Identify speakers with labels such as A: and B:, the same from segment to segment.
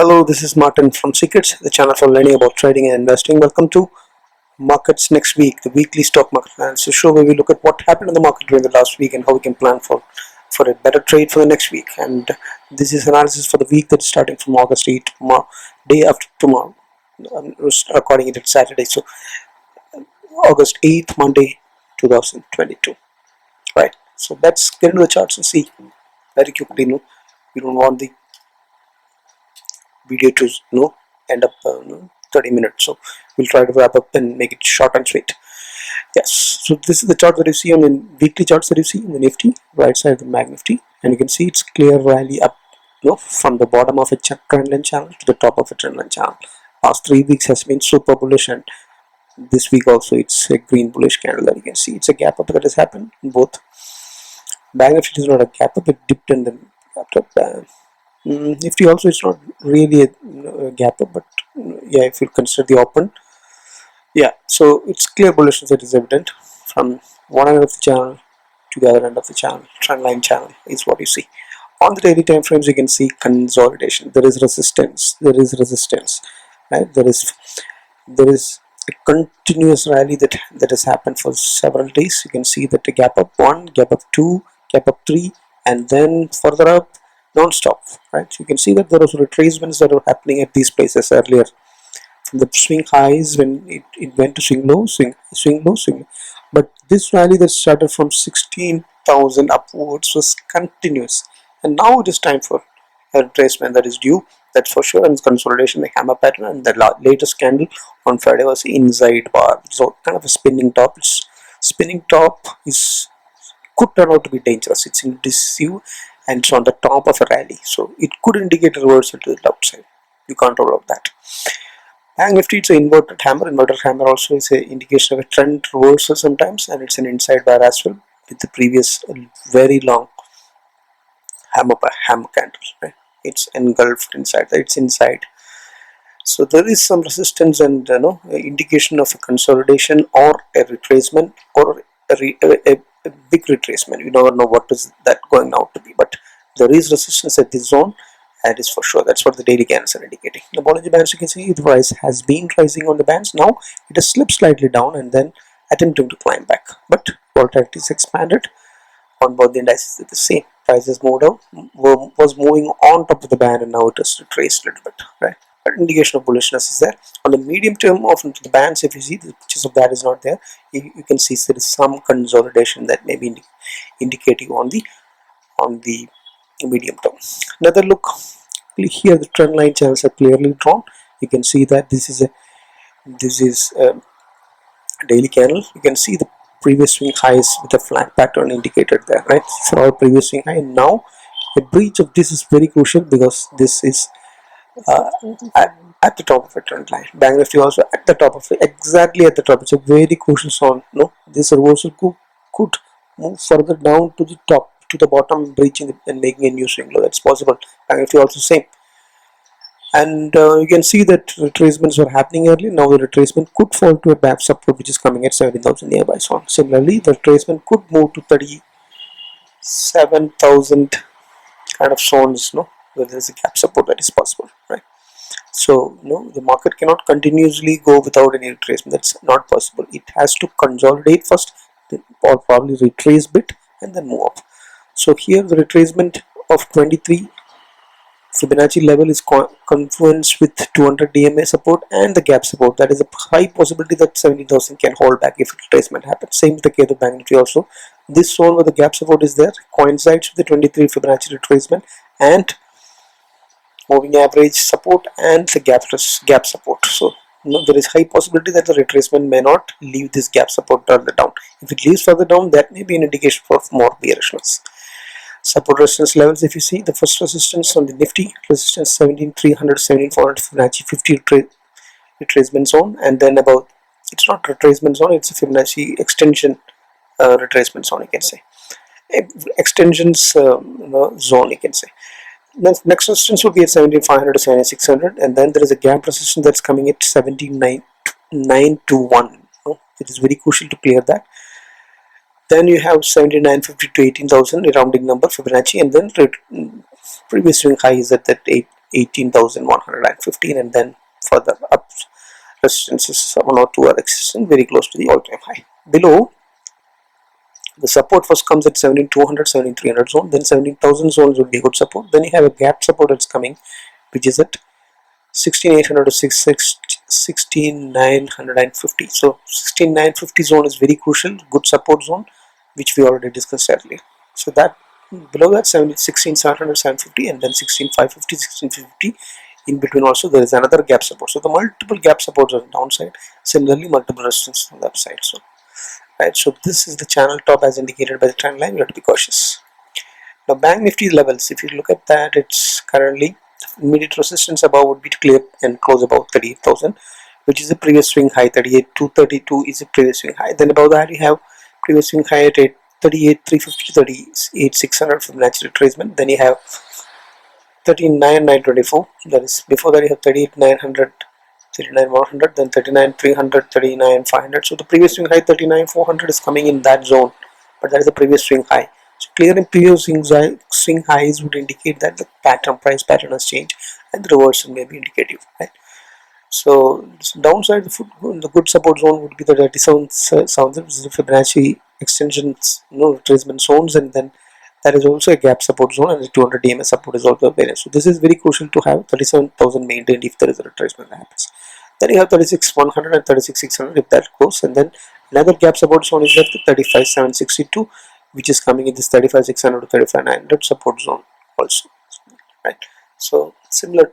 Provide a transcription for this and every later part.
A: Hello, this is Martin from Secrets, the channel for learning about trading and investing. Welcome to Markets Next Week, the weekly stock market analysis show where we look at what happened in the market during the last week and how we can plan for a better trade for the next week. And this is analysis for the week that's starting from August 8th, day after tomorrow. Recording it at Saturday, so August 8th, Monday, 2022. Right. So let's get into the charts and see very quickly. We don't want the video to end up 30 minutes, so we'll try to wrap up and make it short and sweet. Yes, so this is the chart that you see on the weekly charts that you see in the Nifty, right side of the Banknifty, and you can see it's clear rally up from the bottom of a trendline channel to the top of a trendline channel. Last 3 weeks has been super bullish, and this week also it's a green bullish candle that you can see. It's a gap up that has happened in both. Banknifty is not a gap up, it dipped and then gapped up. Nifty also is not really a gap up, but yeah, if you consider the open, yeah, so it's clear bullishness that is evident from one end of the channel to the other end of the channel. Trendline channel is what you see. On the daily time frames, you can see consolidation. There is resistance, right? There is a continuous rally that has happened for several days. You can see that the gap up 1, gap up 2, gap up 3, and then further up non-stop, right? You can see that there was retracements that were happening at these places earlier from the swing highs when it went to swing low, swing low. But this rally that started from 16,000 upwards was continuous, and now it is time for a retracement that is due. That's for sure. And consolidation, the hammer pattern, and the latest candle on Friday was inside bar, so kind of a spinning top. Spinning top could turn out to be dangerous. It's indecisive and it's on the top of a rally, so it could indicate a reversal to the outside. You can't rule out that. Banknifty, it's an inverted hammer. Inverted hammer also is an indication of a trend reversal sometimes, and it's an inside bar as well with the previous very long hammer candle. Right? It's engulfed inside. It's inside. So there is some resistance and indication of a consolidation or a retracement or a big retracement. You never know what is that going out to be, but there is resistance at this zone, and is for sure. That's what the daily candles are indicating. The Bollinger Bands, you can see the price has been rising on the bands. Now it has slipped slightly down and then attempting to climb back, but volatility is expanded on both the indices. At the same prices moved out, was moving on top of the band, and now it has retraced a little bit, right? But indication of bullishness is there. On the medium term of the bands, if you see the pictures of that is not there, you can see there is some consolidation that may be indicating on the medium term. Another look here, the trend line channels are clearly drawn. You can see that this is a daily candle. You can see the previous swing highs with a flat pattern indicated there, right? For our previous swing high, and now a breach of this is very crucial because this is at the top of a trend line. Banknifty also at the top of it, exactly at the top. It's a very crucial zone. This reversal could move further down to the top, to the bottom, breaching and making a new swing low. That's possible. Banknifty also same. And you can see that retracements were happening earlier. Now the retracement could fall to a back support which is coming at 17,000 nearby zone. Similarly, the retracement could move to 37,000 kind of zones, where there is a gap support that is possible, right? So the market cannot continuously go without any retracement. That's not possible. It has to consolidate first, or probably retrace bit and then move up. So here the retracement of 23 Fibonacci level is confluence with 200 DMA support and the gap support. That is a high possibility that 17,000 can hold back if retracement happens. Same with the case of Banknifty also. This zone where the gap support is there coincides with the 23 Fibonacci retracement and moving average support and the gap support. So there is high possibility that the retracement may not leave this gap support further down. If it leaves further down, that may be an indication for more bearishness. Support resistance levels, if you see the first resistance on the Nifty, resistance 17,300, 17,400 Fibonacci 50 retracement zone, and then about, it's not retracement zone, it's a Fibonacci extension retracement zone, you can say. Extensions zone, you can say. Next resistance will be at 17,500 to 17,600, and then there is a gap resistance that's coming at 17,921. It is very crucial to clear that. Then you have 7950 to 18,000, a rounding number Fibonacci, and then previous swing high is at that 18,115, and then further up resistances 1 or 2 are existing very close to the all-time high. Below, the support first comes at 17,200, 17,300 zone, then 17,000 zones would be a good support. Then you have a gap support that's coming, which is at 16,800 to 16,950. So 16,950 zone is very crucial, good support zone, which we already discussed earlier. So that below that 16,700, 750, and then 16,550, 16,550. In between also there is another gap support. So the multiple gap supports on the downside, similarly multiple resistance on the upside. So right, so this is the channel top as indicated by the trend line. You have to be cautious. Now Bank Nifty levels, if you look at that, it's currently immediate resistance above would be to clear and close above 38,000, which is the previous swing high. 38,232 is the previous swing high. Then above that you have previous swing high at 38,350, 38,600 from natural retracement. Then you have 39,924. That is before that you have 38,900, 39,100, then 39,300, 39,500. So the previous swing high 39,400 is coming in that zone, but that is the previous swing high. So clearing previous swing highs would indicate that the price pattern has changed, and the reversal may be indicative, right? So downside, the good support zone would be the 37,000, which is the Fibonacci extensions, retracement zones, and then there is also a gap support zone, and the 200 DMA support is also available. So this is very crucial to have 37,000 maintained if there is a retracement that happens. Then you have 36,100 and 36,600 if that goes, and then another gap support zone is at the 35,762, which is coming in this 35,600 to 35,900 support zone also, right? So similar.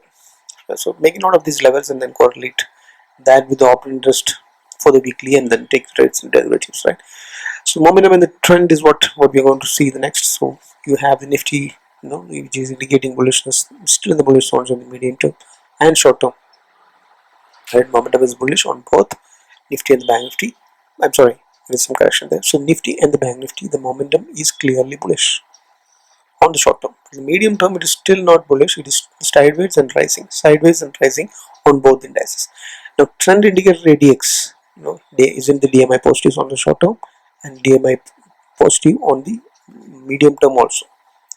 A: So make note of these levels and then correlate that with the open interest for the weekly, and then take trades and derivatives, right? So momentum and the trend is what we are going to see the next. So you have the Nifty, which is indicating bullishness, still in the bullish zones on the medium term and short term. Right, momentum is bullish on both Nifty and the Bank Nifty. I'm sorry, there is some correction there. So Nifty and the Bank Nifty, the momentum is clearly bullish on the short term. In the medium term, it is still not bullish. It is sideways and rising on both indices. Now, trend indicator ADX, is in the DMI positives on the short term and DMI positive on the medium term also,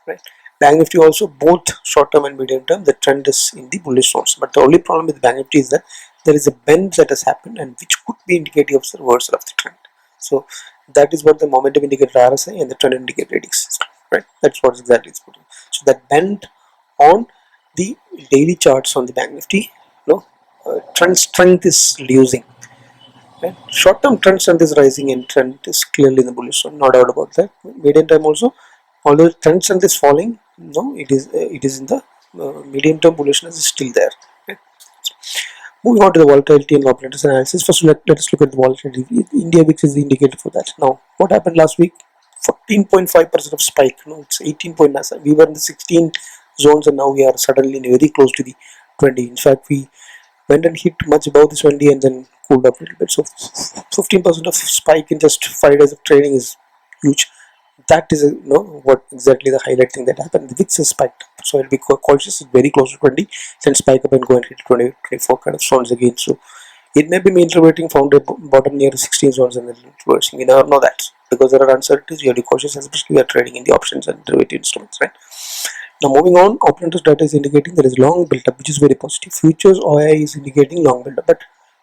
A: right? Bank Nifty also, both short term and medium term, the trend is in the bullish zones. But the only problem with Bank Nifty is that there is a bend that has happened, and which could be indicative of the reversal of the trend. So that is what the momentum indicator RSI and the trend indicator ADX is, right? That's what exactly it's putting. So that bend on the daily charts on the Bank Nifty, trend strength is losing. Right? Short-term trend strength is rising, and trend is clearly in the bullish zone, no doubt about that. Medium time also, although trend strength is falling, it is in the medium-term bullishness is still there. Right? Moving on to the volatility and operators analysis. First, let us look at the volatility. India VIX is the indicator for that. Now, what happened last week? 14.5% of spike. It's 18.9. We were in the 16 zones, and now we are suddenly very close to the 20. In fact, we went and hit much above the 20 and then cooled up a little bit. So 15% of spike in just 5 days of trading is huge. That is what exactly the highlight thing that happened. The VIX has spiked up, so I'll be cautious. It's very close to 20, then spike up and go and hit 20, 24 kind of zones again. So it may be mean reverting, found a bottom near the 16 zones and then reversing. You never know that, because there are uncertainties. You have to be cautious, especially we are trading in the options and derivative instruments, right? Now moving on, open interest data is indicating there is long build up, which is very positive. Futures OI is indicating long build up, but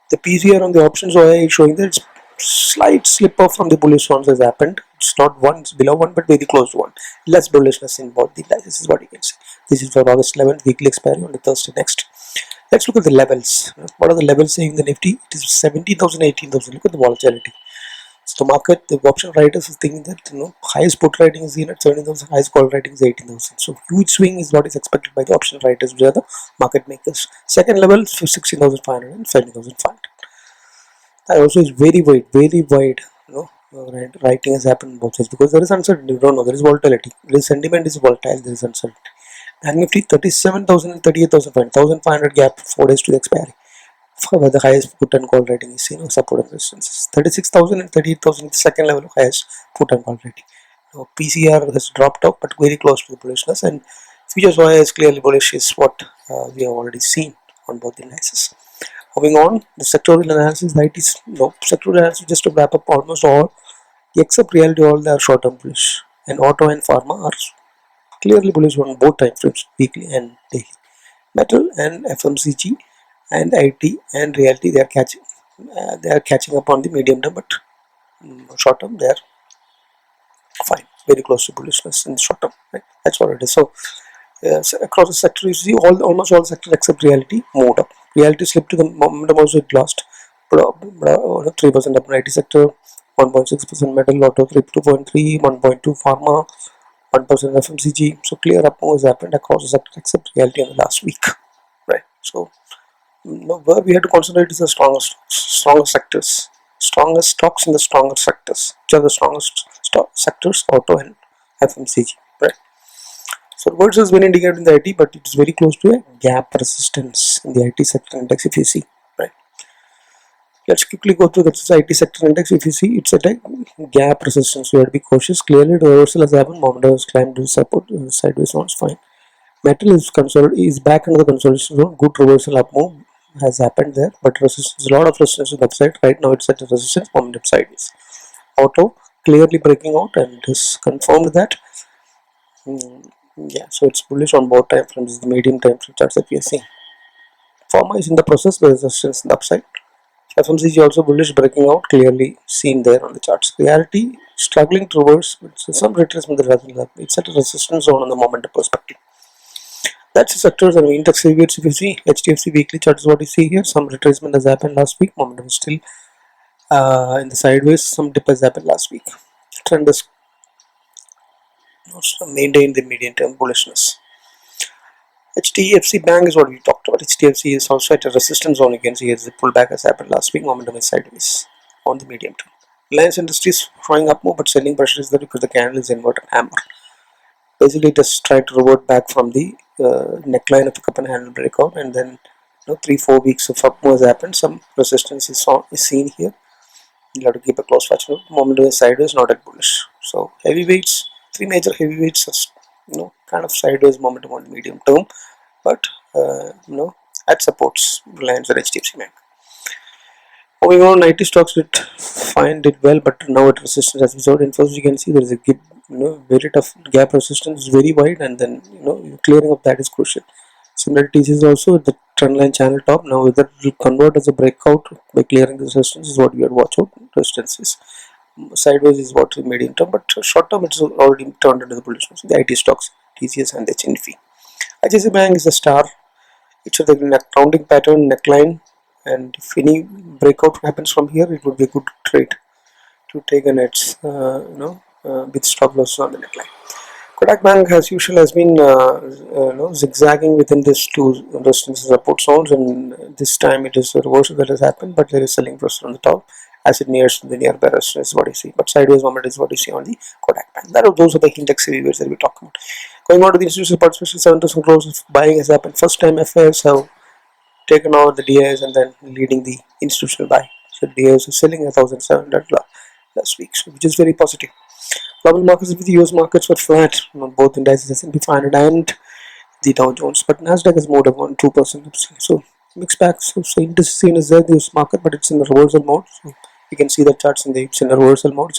A: the PCR on the options OI is showing that it's slight slip off from the bullish zones has happened. It's not one, it's below one, but very close to one. Less bullishness in both the indices. This is what you can see. This is for August 11th, weekly expiry on the Thursday next. Let's look at the levels. What are the levels saying in the Nifty? It is 17,000, 18,000. Look at the volatility. So the market, the option writers is thinking that highest put writing is at 17,000, highest call writing is 18,000. So huge swing is what is expected by the option writers, which are the market makers. Second level is 16,500 and 17,500. That also is very wide. Writing has happened on both sides because there is uncertainty. You don't know, there is volatility. There is sentiment is volatile. There is uncertainty. Bank Nifty 37,000 and 38,500, 1,500 gap 4 days to the expiry. Where the highest put and call rating is support and resistance. 36,000 and 38,000 is the second level of highest put and call rating. Now, PCR has dropped off, but very close to the bullishness, and futures OI is clearly bullish, is what we have already seen on both the indices. Moving on, the sectoral analysis. Sectoral analysis, just to wrap up, almost all except reality, all they are short-term bullish, and auto and pharma are clearly bullish on both time frames, weekly and daily. Metal and FMCG and IT and realty, they are catching up on the medium term, but short term they are fine, very close to bullishness in the short term. Right? That's what it is. So yes, across the sector, you see almost all sectors except realty moved up. Realty slipped to the momentum, also it lost 3% up in IT sector, 1.6% metal, auto 2.3, 1.2 pharma, 1% FMCG. So clear up moves happened across the sector except realty in the last week. Right. So where we had to concentrate is the strongest sectors, strongest stocks in the stronger sectors. Which are the strongest sectors? Auto and FMCG. Right. So reverse is very indicated in the IT, but it is very close to a gap resistance in the IT sector index if you see. Right. Let's quickly go through the IT sector index. If you see, it's at a gap resistance. We have to be cautious. Clearly, the reversal has happened. Momentum has climbed to support. Sideways sounds fine. Metal is back into the consolidation zone. Good reversal up move has happened there, but resistance, a lot of resistance on the upside. Right now, it's at a resistance. Momentum sideways. Auto clearly breaking out and has confirmed that. Yeah, so it's bullish on both time frames, the medium time frame charts that we are seeing. Pharma is in the process, the resistance in the upside. FMCG also bullish, breaking out, clearly seen there on the charts. Reality struggling to reverse, but some retracement that hasn't happened. It's at a resistance zone on the momentum perspective. That's the sectors and index aggregates. If you see HDFC weekly chart is what you see here. Some retracement has happened last week. Momentum is still in the sideways. Some dip has happened last week. Trend is maintained the medium term bullishness. HDFC Bank is what we talked about. HDFC is also at a resistance zone. You can see as the pullback has happened last week. Momentum is sideways on the medium term. Reliance Industries showing up more, but selling pressure is there because the candle is inverted hammer. Basically, just trying to revert back from the neckline of the cup and handle breakout, and then 3-4 weeks of up has happened. Some resistance is seen here. You'll have to keep a close watch. Momentum is sideways, not at bullish. So heavyweights, 3 major heavyweights are kind of sideways momentum on the medium term, but at supports Reliance and HDFC Bank. Moving on, IT stocks did well, but now at resistance as we saw in first, you can see there is a very tough gap resistance, very wide, and then clearing of that is crucial. Similar TCS also at the trend line channel top. Now whether it will convert as a breakout by clearing the resistance is what we have to watch out. Resistance is sideways is what is medium term, but short term it's already turned into the bullishness. The IT stocks, TCS and the Nifty. ICICI Bank is a star. It's a rounding pattern neckline, and if any breakout happens from here, it would be a good trade to take, and it's with stop loss on the neckline. Kotak Bank, as usual, has been zigzagging within these two resistance support zones, and this time it is a reversal that has happened, but there is selling pressure on the top as it nears the nearby resistance is what you see. But sideways moment is what you see on the Kotak Bank. Those are the index aggregates that we talk about. Going on to the institutional participation, 7% growth of buying has happened. First time FIs have taken over the DIs and then leading the institutional buy. So DIs are selling 1,700 last week, so which is very positive. Global markets with the US markets were flat on both indices, S&P 500 and the Dow Jones, but Nasdaq has moved up 2%. So mixed bag. So indecision is there in the US market, but it's in the reversal mode. So you can see the charts it's in the reversal mode.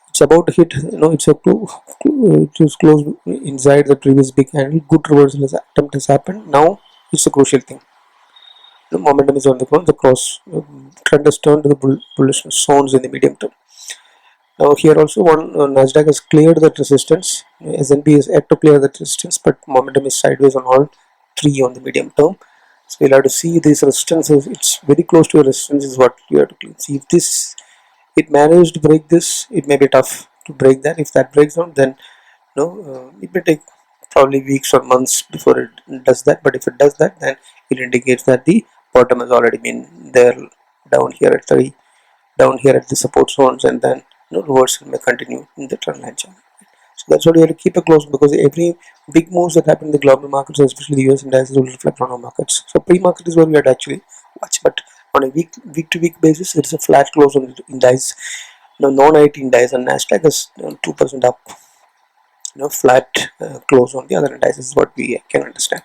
A: It's about to hit. It's just close inside the previous big candle. Good reversal attempt has happened. Now it's a crucial thing. The momentum is on the ground. The cross trend has turned to the bullish zones in the medium term. Now here also Nasdaq has cleared that resistance. S&P is yet to clear that resistance, but momentum is sideways on all three on the medium term. So we'll have to see this resistance. It's very close to a resistance is what we have to see. If it managed to break this, it may be tough to break that. If that breaks down, then it may take probably weeks or months before it does that. But if it does that, then it indicates that the bottom has already been there down here at the support zones, and then reversal may continue in the trend line channel. So that's what you have to keep a close, because every big moves that happen in the global markets, especially the US indices, will reflect on our markets. So pre-market is where we have to actually watch, but on a week to week basis, it's a flat close on the indices. Non-IT indices and Nasdaq is 2% up. Flat close on the other indices is what we can understand.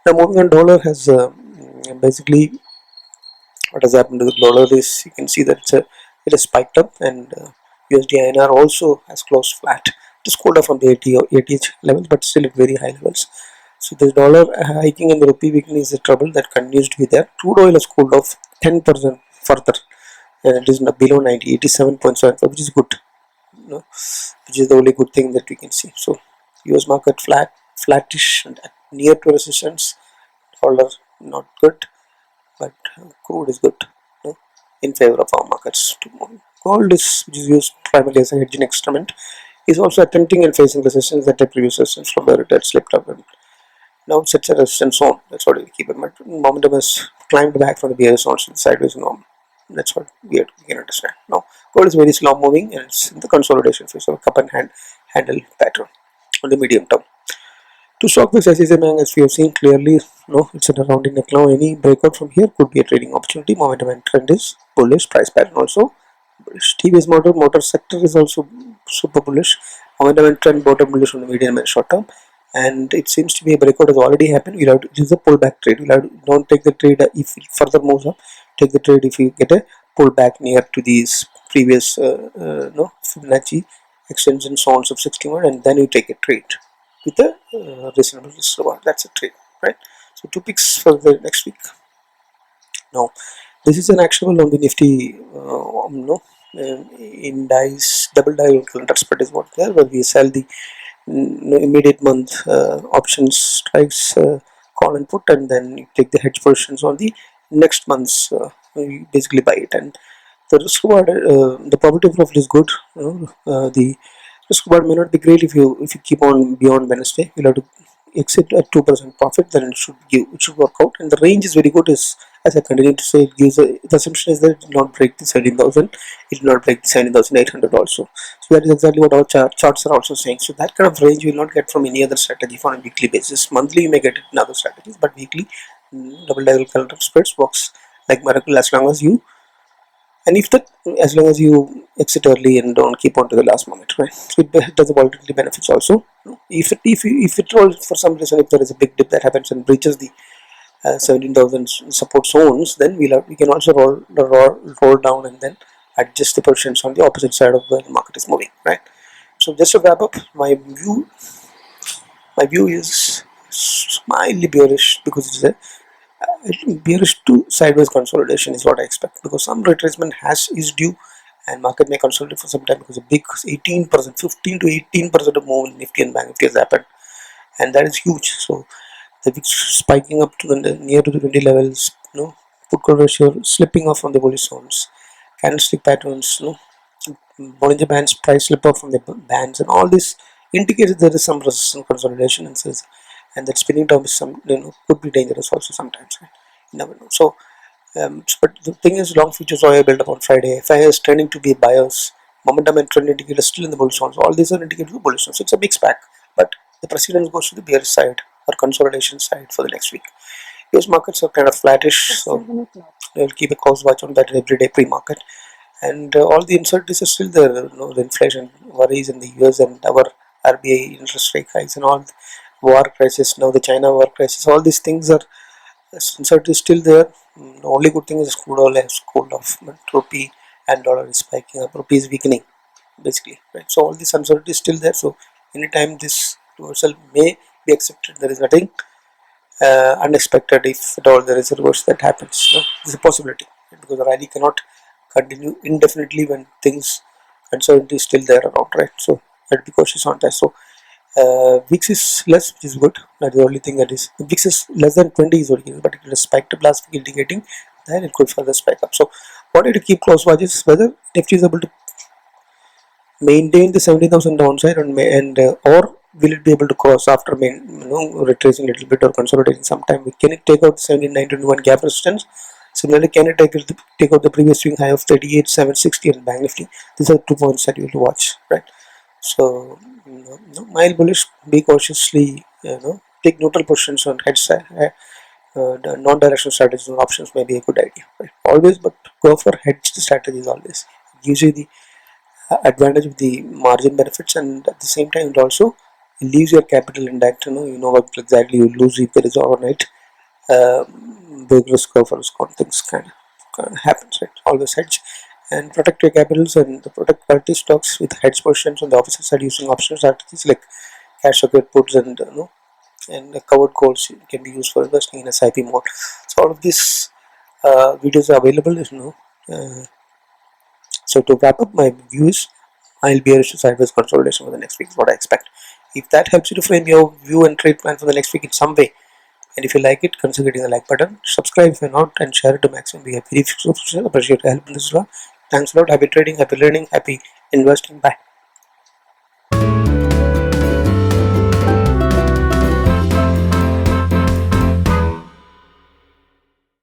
A: Now moving on, dollar has basically what has happened to the dollar is you can see that it has spiked up, and USD INR also has closed flat. It is cooled off from the 80 levels, but still at very high levels. So the dollar hiking and the rupee weakening is a trouble that continues to be there. Crude oil has cooled off 10% further, and it is below 90, 87.75, which is good, you know, which is the only good thing that we can see. So US market flattish and near to resistance. Dollar not good, but crude is good, you know, in favor of our markets. Gold is, which is used primarily as a hedging instrument, is also attempting and facing resistance that the previous resistance from where it had slipped up and now sets a resistance zone. That's what we keep in mind. Momentum has climbed back from the bearish zones to the sideways norm. That's what we can understand. Now, gold is very slow moving and it's in the consolidation phase of a cup and handle pattern on the medium term. To stock this SSMA, as we have seen clearly, no, it's in a rounding neck now. Any breakout from here could be a trading opportunity. Momentum and trend is bullish. Price pattern also bullish. TVS motor sector is also super bullish. Momentum and trend bottom bullish on the medium and short term. And it seems to be a breakout has already happened. We'll have to, this is a pullback trade. We'll have to, don't take the trade if it further moves up. Take the trade if you get a pullback near to these previous no Fibonacci extension zones of 61, and then you take a trade with a reasonable risk reward. That's a trade, right? So 2 picks for the next week. Now this is an actionable on the Nifty in dice double dial calendar spread is what there, where we sell the immediate month options strikes call and put, and then you take the hedge positions on the next month's you basically buy it, and the risk reward the probability of profit is good. The risk reward may not be great if you keep on beyond Wednesday. You'll have to exit at 2% profit, then it should work out, and the range is very good. Is, as I continue to say, it gives the assumption is that it will not break the 17,000, it will not break the 17,800 also. So that is exactly what our charts are also saying. So that kind of range you will not get from any other strategy on a weekly basis. Monthly you may get it in other strategies, but weekly double dial calendar spreads works like miracle as long as you, and if that, as long as you exit early and don't keep on to the last moment, right? So it does the volatility benefits also. If it rolls for some reason, if there is a big dip that happens and breaches the 17,000 support zones, then we can also roll down and then adjust the positions on the opposite side of where the market is moving, right? So just to wrap up, my view is mildly bearish, because it is a bearish to sideways consolidation is what I expect, because some retracement is due and market may consolidate for some time, because a big 18%, 15 to 18% of move in Nifty and Banknifty has happened, and that is huge. So the VIX spiking up to the near to the 20 levels, put call ratio slipping off from the bullish zones, candlestick patterns, Bollinger Bands price slip off from the bands, and all this indicates there is some resistance consolidation, and that spinning term is some could be dangerous also sometimes, right? You never know. So but the thing is, long futures oil build up on Friday. Fyers turning to be buyers. Momentum and trend indicators still in the bullish zones. All these are indicators of bullish zones. So it's a mixed bag, but the precedence goes to the bearish side or consolidation side for the next week. US markets are kind of flattish, so we'll keep a close watch on that every day pre-market. And all the uncertainties are still there. The inflation worries in the US and our RBI interest rate hikes and all, war crisis, now the China war crisis, all these things are, uncertainty is still there. The only good thing is crude oil has cooled off, but rupee and dollar is spiking up, rupee is weakening basically, right? So all this uncertainty is still there. So anytime this reversal may be accepted, there is nothing unexpected. If at all there is a reverse that happens, there's a possibility, right? Because the rally cannot continue indefinitely when things uncertainty is still there around, right? So let's be cautious on that. So VIX is less, which is good. That's the only thing that is. VIX is less than 20 is okay, but it has spiked up last week, indicating then it could further spike up. So wanted to keep close watch is whether Nifty is able to maintain the 17,000 downside and or will it be able to cross after retracing a little bit or consolidating sometime. Can it take out the 17,921 gap resistance? Similarly, can it take out the previous swing high of 38,760 and Banknifty? These are 2 points that you will watch, right? So mild bullish, be cautiously, take neutral positions on head side. The non-directional strategies and options may be a good idea, right? Always, but go for hedged strategies always. It gives you the advantage of the margin benefits, and at the same time it also leaves your capital intact. You know what exactly you lose if there is overnight big risk or risk on things kind of happens, right? Always hedge and protect your capitals and protect quality stocks with hedge positions on the opposite side using optional strategies like cash secured puts and and covered calls can be used for investing in SIP mode. So all of these videos are available, so to wrap up my views, I'll be bearish to sideways consolidation for the next week is what I expect. If that helps you to frame your view and trade plan for the next week in some way, and if you like it, consider hitting the like button, subscribe if you're not, and share it to maximum. We appreciate your help in this one. Thanks a lot. Happy trading, happy learning, happy investing. Bye.